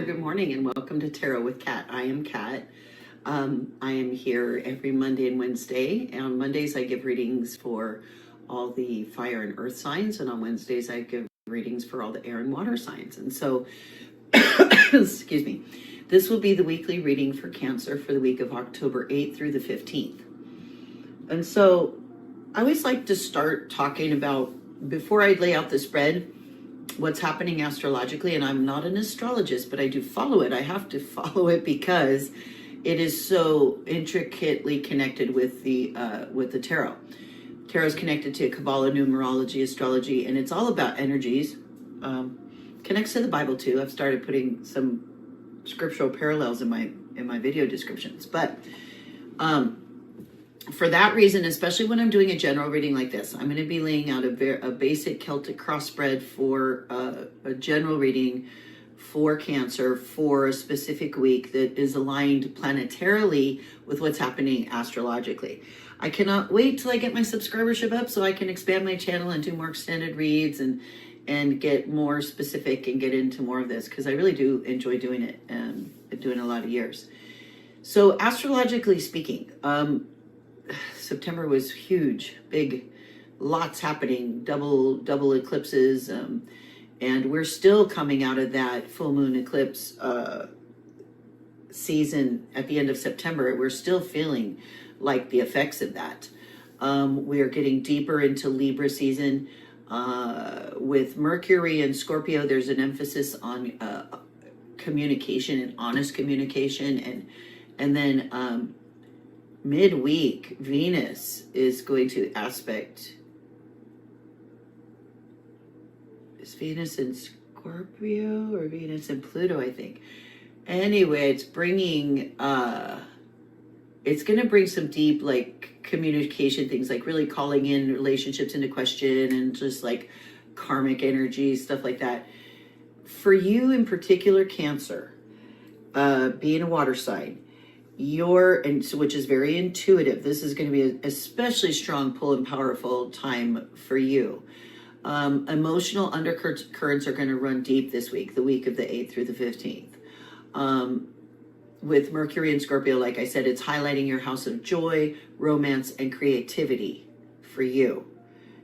good morning, and welcome to Tarot with Kat. I am Kat. I am here every Monday and Wednesday. And on Mondays, I give readings for all the fire and earth signs, and on Wednesdays, I give readings for all the air and water signs. And so, excuse me, this will be the weekly reading for Cancer for the week of October 8th through the 15th. And so, I always like to start talking about, before I lay out the spread, what's happening astrologically. And I'm not an astrologist, but I do follow it. I have to follow it because it is so intricately connected with the tarot. Tarot is connected to Kabbalah, numerology, astrology, and it's all about energies. Connects to the Bible too. I've started putting some scriptural parallels in my video descriptions, but for that reason, especially when I'm doing a general reading like this, I'm going to be laying out a basic Celtic cross spread for a general reading for Cancer for a specific week that is aligned planetarily with what's happening astrologically. I cannot wait till I get my subscribership up so I can expand my channel and do more extended reads and get more specific and get into more of this, because I really do enjoy doing it, and I've been doing it a lot of years. So astrologically speaking, September was huge, big, lots happening, double eclipses, and we're still coming out of that full moon eclipse season at the end of September. We're still feeling like the effects of that. We are getting deeper into Libra season. With Mercury and Scorpio, there's an emphasis on communication and honest communication, and then midweek, Venus is going to aspect. Is Venus in Scorpio or Venus in Pluto, I think. Anyway, it's bringing, it's going to bring some deep, like, communication things, like really calling in relationships into question and just like karmic energy, stuff like that. For you in particular, Cancer, being a water sign, which is very intuitive. This is going to be an especially strong pull and powerful time for you. Emotional undercurrents are going to run deep this week, the week of the 8th through the 15th. With Mercury and Scorpio, like I said, it's highlighting your house of joy, romance, and creativity for you,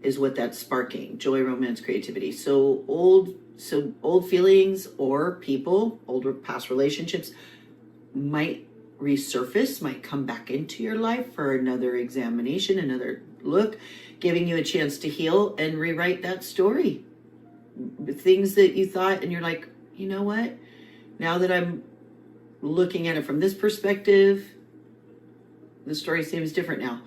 is what that's sparking. Joy, romance, creativity. So old feelings or people, older past relationships might resurface, might come back into your life for another examination, another look, giving you a chance to heal and rewrite that story. Things that you thought, and you're like, you know what? Now that I'm looking at it from this perspective, the story seems different now.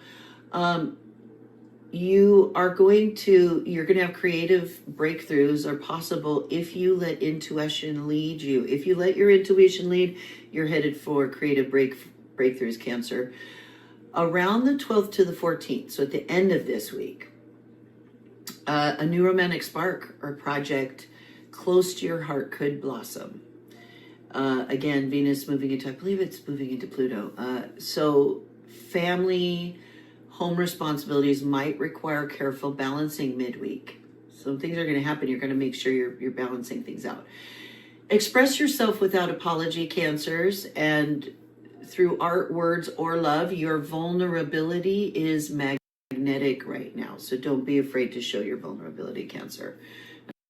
You're going to have creative breakthroughs are possible if you let intuition lead you. If you let your intuition lead, you're headed for creative breakthroughs, Cancer. Around the 12th to the 14th, so at the end of this week, a new romantic spark or project close to your heart could blossom. Again, Venus moving into, I believe it's moving into Pluto. So family, home responsibilities might require careful balancing midweek. Some things are going to happen. You're going to make sure you're balancing things out. Express yourself without apology, Cancers, and through art, words, or love. Your vulnerability is magnetic right now, so don't be afraid to show your vulnerability, Cancer.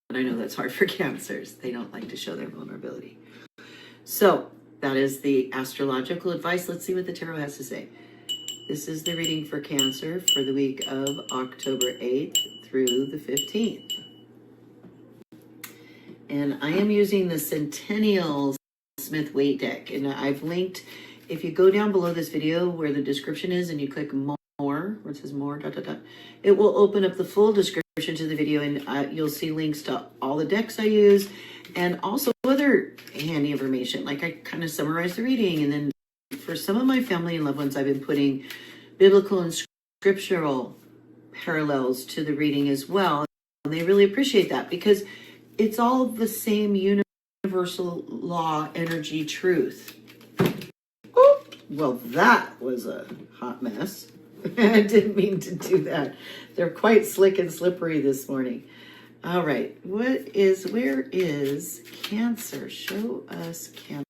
And I know that's hard for Cancers. They don't like to show their vulnerability. So that is the astrological advice. Let's see what the tarot has to say. This is the reading for Cancer for the week of October 8th through the 15th. And I am using the Centennial Smith Waite deck. And I've linked, if you go down below this video where the description is and you click more, where it says more, it will open up the full description to the video, and you'll see links to all the decks I use and also other handy information. Like I kind of summarize the reading, and then for some of my family and loved ones, I've been putting biblical and scriptural parallels to the reading as well. And they really appreciate that because it's all the same universal law, energy, truth. Oh, well, that was a hot mess. I didn't mean to do that. They're quite slick and slippery this morning. All right. Where is Cancer? Show us Cancer.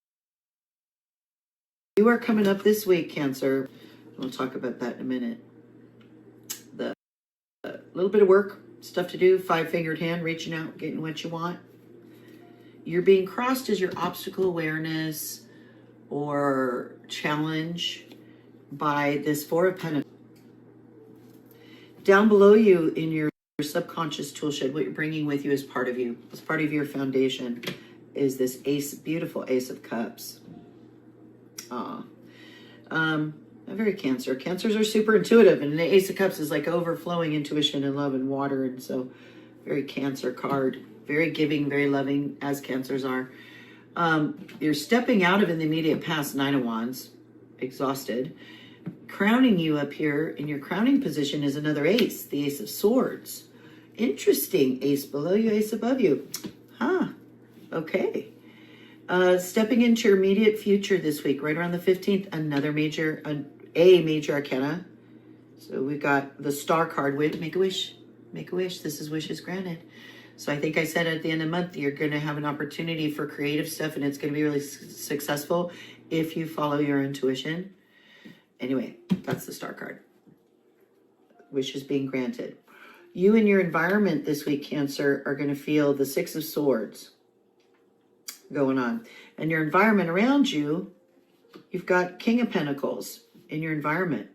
You are coming up this week, Cancer. We'll talk about that in a minute. The little bit of work, stuff to do, five-fingered hand, reaching out, getting what you want. You're being crossed as your obstacle awareness or challenge by this Four of Pentacles. Down below you in your subconscious tool shed, what you're bringing with you as part of you, as part of your foundation, is this beautiful Ace of Cups. A very Cancer. Cancers are super intuitive, and the Ace of Cups is like overflowing intuition and love and water, and so very Cancer card. Very giving, very loving, as Cancers are. You're stepping out of in the immediate past, Nine of Wands, exhausted. Crowning you up here in your crowning position is another ace, the Ace of Swords. Interesting. Ace below you, ace above you. Huh. Okay. Stepping into your immediate future this week, right around the 15th, another major, a major arcana. So we got the Star card. Make a wish. Make a wish. This is wishes granted. So I think I said at the end of the month, you're going to have an opportunity for creative stuff, and it's going to be really successful if you follow your intuition. Anyway, that's the Star card. Wishes being granted. You and your environment this week, Cancer, are going to feel the Six of Swords going on. And your environment around you, you've got King of Pentacles in your environment.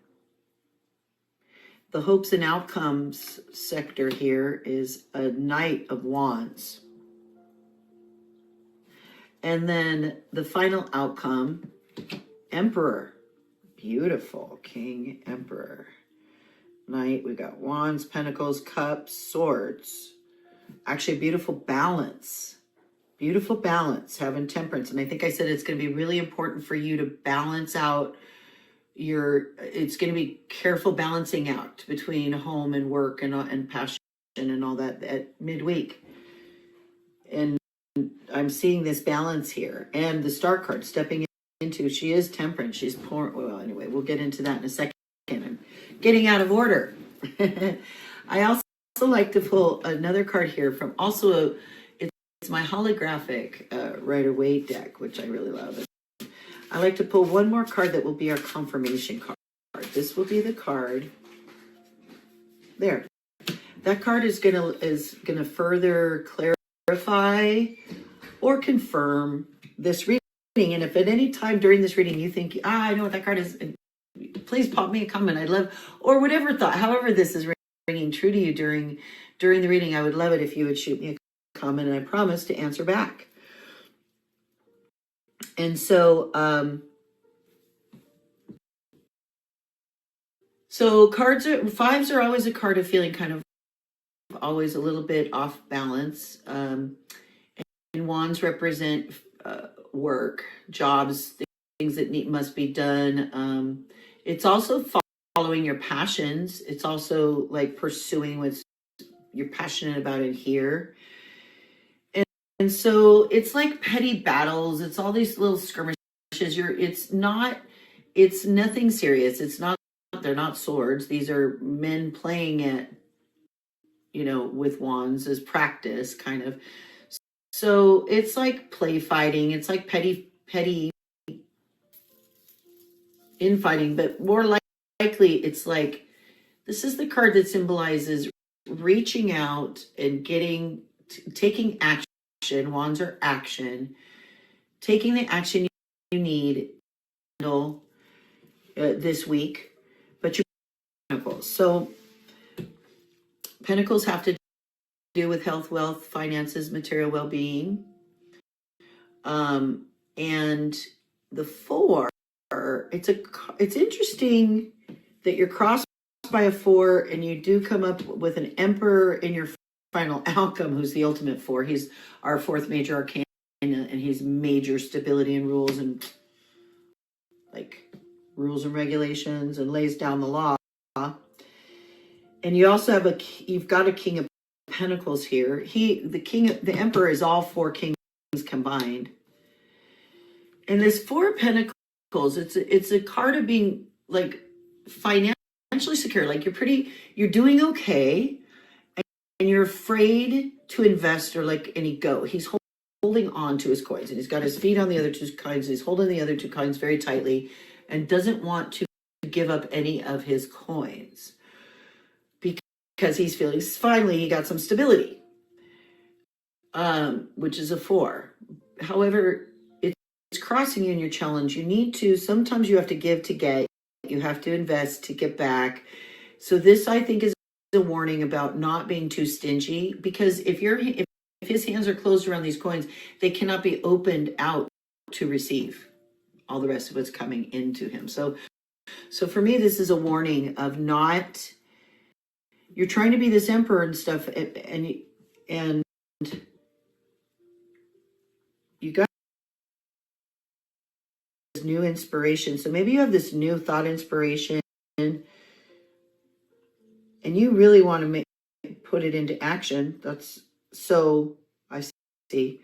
The hopes and outcomes sector here is a Knight of Wands. And then the final outcome, Emperor. Beautiful. King, Emperor. Knight, we got Wands, Pentacles, Cups, Swords. Actually, beautiful balance. Beautiful balance, having Temperance. And I think I said it's going to be really important for you to balance out it's going to be careful balancing out between home and work and passion and all that at midweek. And I'm seeing this balance here. And the Star card stepping into, she is Temperance. She's poor. Well, anyway, we'll get into that in a second. I'm getting out of order. I also like to pull another card here from it's my holographic Rider-Waite deck, which I really love. I like to pull one more card that will be our confirmation card. This will be the card. There. That card is gonna further clarify or confirm this reading. And if at any time during this reading you think, I know what that card is, please pop me a comment. I'd love, or whatever thought, however this is ringing true to you during the reading, I would love it if you would shoot me a comment, and I promise to answer back. And so, fives are always a card of feeling kind of always a little bit off balance. And wands represent work, jobs, things that must be done. It's also following your passions. It's also like pursuing what you're passionate about in here. And so it's like petty battles. It's all these little skirmishes. It's nothing serious. They're not swords. These are men playing at, with wands as practice kind of. So it's like play fighting. It's like petty infighting, but more likely it's like, this is the card that symbolizes reaching out and taking action. Wands are action, taking the action you need this week, but your pentacles. So pentacles have to do with health, wealth, finances, material well-being. And the four, it's interesting that you're crossed by a four and you do come up with an emperor in your final outcome, who's the ultimate four. He's our fourth major arcana, and he's major stability and rules and regulations, and lays down the law. And you also have you've got a king of pentacles here. The emperor is all four kings combined. And this four of pentacles, it's a card of being like financially secure. Like you're doing okay. you're afraid to invest or he's holding on to his coins, and he's got his feet on the other two coins. He's holding the other two coins very tightly and doesn't want to give up any of his coins because he's feeling finally he got some stability, which is a 4. However, it's crossing you in your challenge. You need to, sometimes you have to give to get, you have to invest to get back. So this, I think, is a warning about not being too stingy, because if his hands are closed around these coins, they cannot be opened out to receive all the rest of what's coming into him. So for me, this is a warning of not, you're trying to be this emperor and stuff, and you got this new inspiration. So maybe you have this new thought inspiration, and you really want to put it into action. That's so, I see.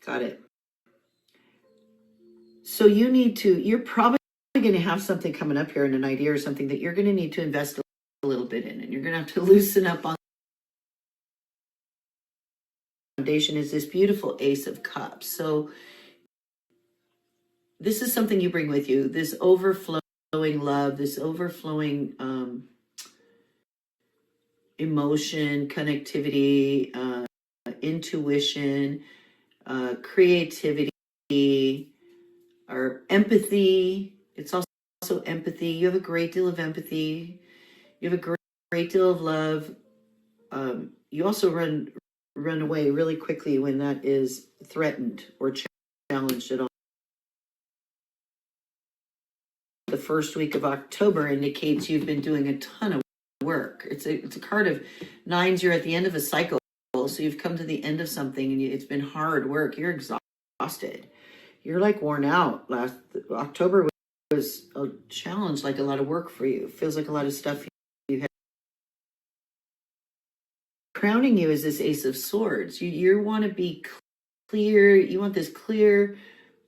Got it. So you're probably going to have something coming up here, and an idea or something that you're going to need to invest a little bit in, and you're going to have to loosen up on. Foundation is this beautiful Ace of Cups. So this is something you bring with you, this overflowing love, this overflowing emotion, connectivity, intuition, creativity, or empathy. It's also empathy. You have a great deal of empathy. You have a great deal of love. You also run away really quickly when that is threatened or challenged at all. The first week of October indicates you've been doing a ton of work. It's a card of 9s. You're at the end of a cycle, so you've come to the end of something, and it's been hard work. You're exhausted. You're like worn out. Last October was a challenge, like a lot of work for you. It feels like a lot of stuff you had. Crowning you is this Ace of Swords. You want to be clear. You want this clear.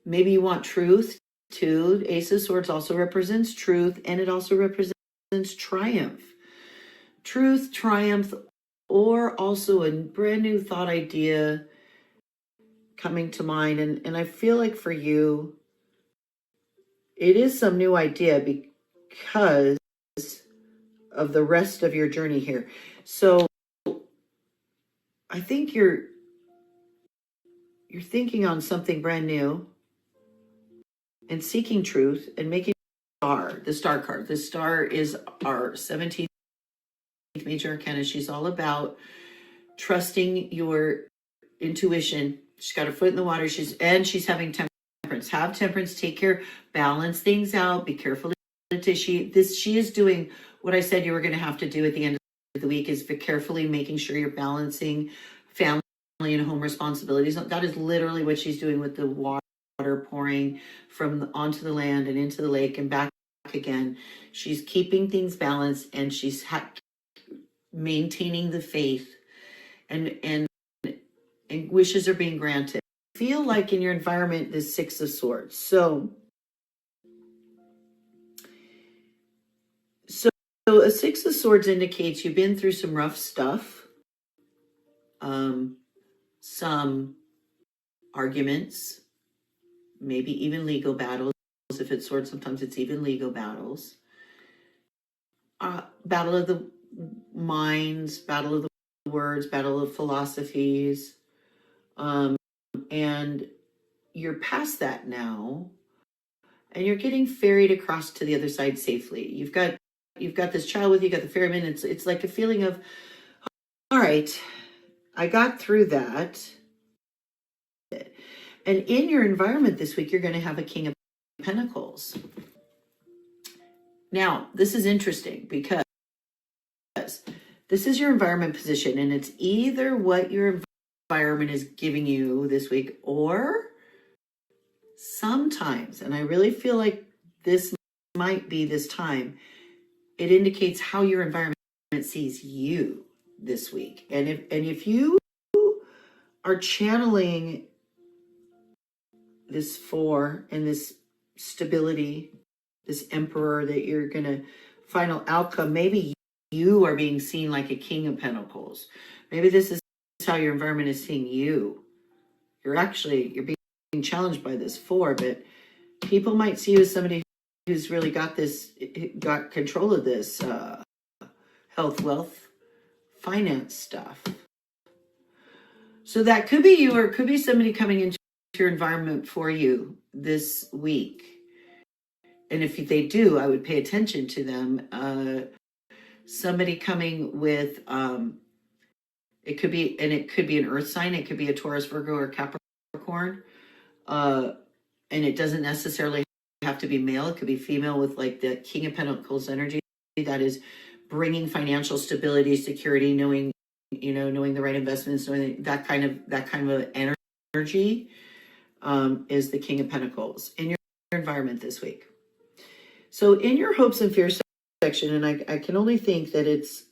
Maybe you want truth too. Ace of Swords also represents truth, and it also represents triumph. Truth, triumph, or also a brand new thought idea coming to mind. And I feel like for you, it is some new idea because of the rest of your journey here. So I think you're thinking on something brand new and seeking truth and making the star card. The star is our 17th major arcana. She's all about trusting your intuition. She's got her foot in the water. She's having temperance. Have temperance, take care, balance things out, be careful. She is doing what I said you were going to have to do at the end of the week, is carefully making sure you're balancing family and home responsibilities. That is literally what she's doing with the water pouring from onto the land and into the lake and back again. She's keeping things balanced, and she's maintaining the faith, and wishes are being granted. Feel like in your environment, this 6 of Swords. So a 6 of Swords indicates you've been through some rough stuff, some arguments, maybe even legal battles. If it's swords, sometimes it's even legal battles. Battle of the minds, battle of the words, battle of philosophies. And you're past that now, and you're getting ferried across to the other side safely. You've got this child with you, got the ferryman. It's like a feeling of, all right, I got through that. And in your environment this week, you're going to have a King of Pentacles. Now, this is interesting because this is your environment position, and it's either what your environment is giving you this week, or sometimes, and I really feel like this might be this time, it indicates how your environment sees you this week. And if you are channeling this 4 and this stability, this emperor, that you're going to final outcome, maybe you are being seen like a king of pentacles. Maybe this is how your environment is seeing you. You're being challenged by this four, but people might see you as somebody who's really got control of this health, wealth, finance stuff. So that could be you, or it could be somebody coming into your environment for you this week. And if they do, I would pay attention to them. Somebody coming with, it could be an earth sign. It could be a Taurus, Virgo, or Capricorn. And it doesn't necessarily have to be male. It could be female with like the King of Pentacles energy. That is bringing financial stability, security, knowing the right investments, knowing that kind of energy is the King of Pentacles in your environment this week. So in your hopes and fears section, and I can only think that it's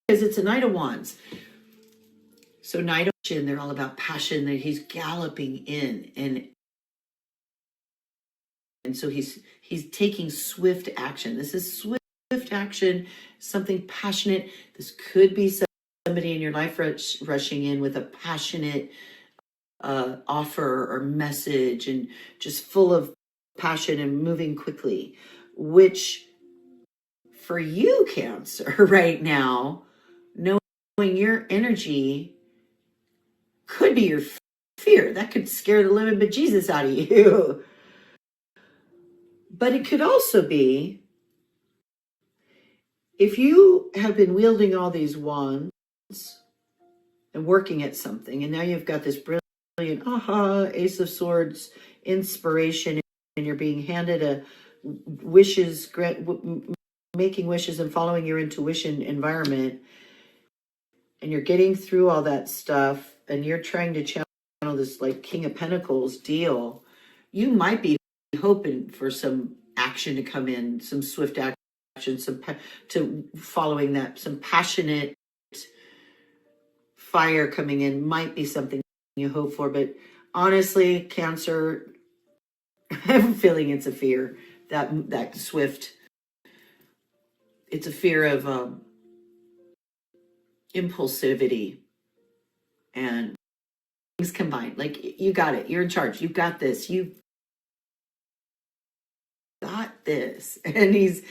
because it's a Knight of Wands. So Knight of Wands, they're all about passion, that he's galloping in, and so he's taking swift action. This is swift action, something passionate. This could be somebody in your life rushing in with a passionate offer or message, and just full of passion and moving quickly, which for you, Cancer, right now, knowing your energy could be your fear. That could scare the living bejesus out of you. But it could also be, if you have been wielding all these wands and working at something, and now you've got this brilliant Ace of Swords inspiration, and you're being handed a making wishes and following your intuition environment, and you're getting through all that stuff, and you're trying to channel this like King of Pentacles deal, you might be hoping for some action to come in, some swift action, following that, some passionate fire coming in might be something you hope for. But honestly, Cancer, I'm feeling it's a fear, that swift. It's a fear of impulsivity and things combined. Like, you got it. You're in charge. You got this. You got this. And he's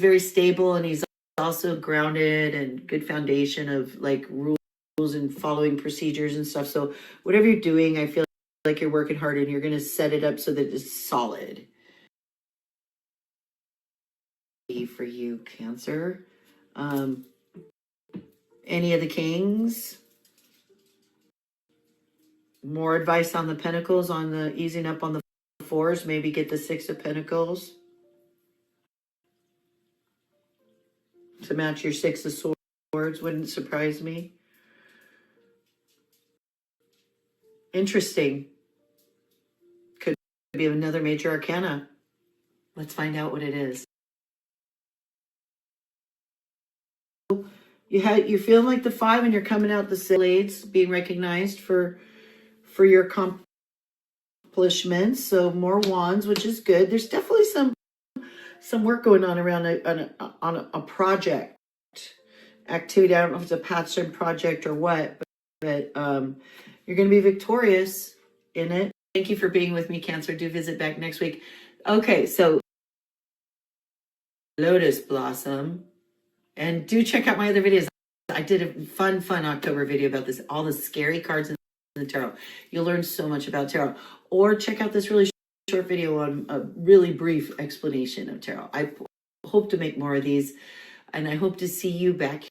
very stable, and he's also grounded and good foundation of like rules and following procedures and stuff. So whatever you're doing, I feel like you're working hard, and you're going to set it up so that it's solid. For you, Cancer. Any of the kings? More advice on the Pentacles, on the easing up on the fours, maybe get the Six of Pentacles to match your Six of Swords. Wouldn't surprise me. Interesting. Could be another major arcana. Let's find out what it is. You're feeling like the Five, and you're coming out the Blades, being recognized for your accomplishments. So more wands, which is good. There's definitely some work going on around a project activity. I don't know if it's a passion project or what, but you're going to be victorious in it. Thank you for being with me, Cancer. Do visit back next week. Okay, so Lotus Blossom. And do check out my other videos. I did a fun October video about this, all the scary cards in the tarot. You'll learn so much about tarot. Or check out this really short video on a really brief explanation of tarot. I hope to make more of these, and I hope to see you back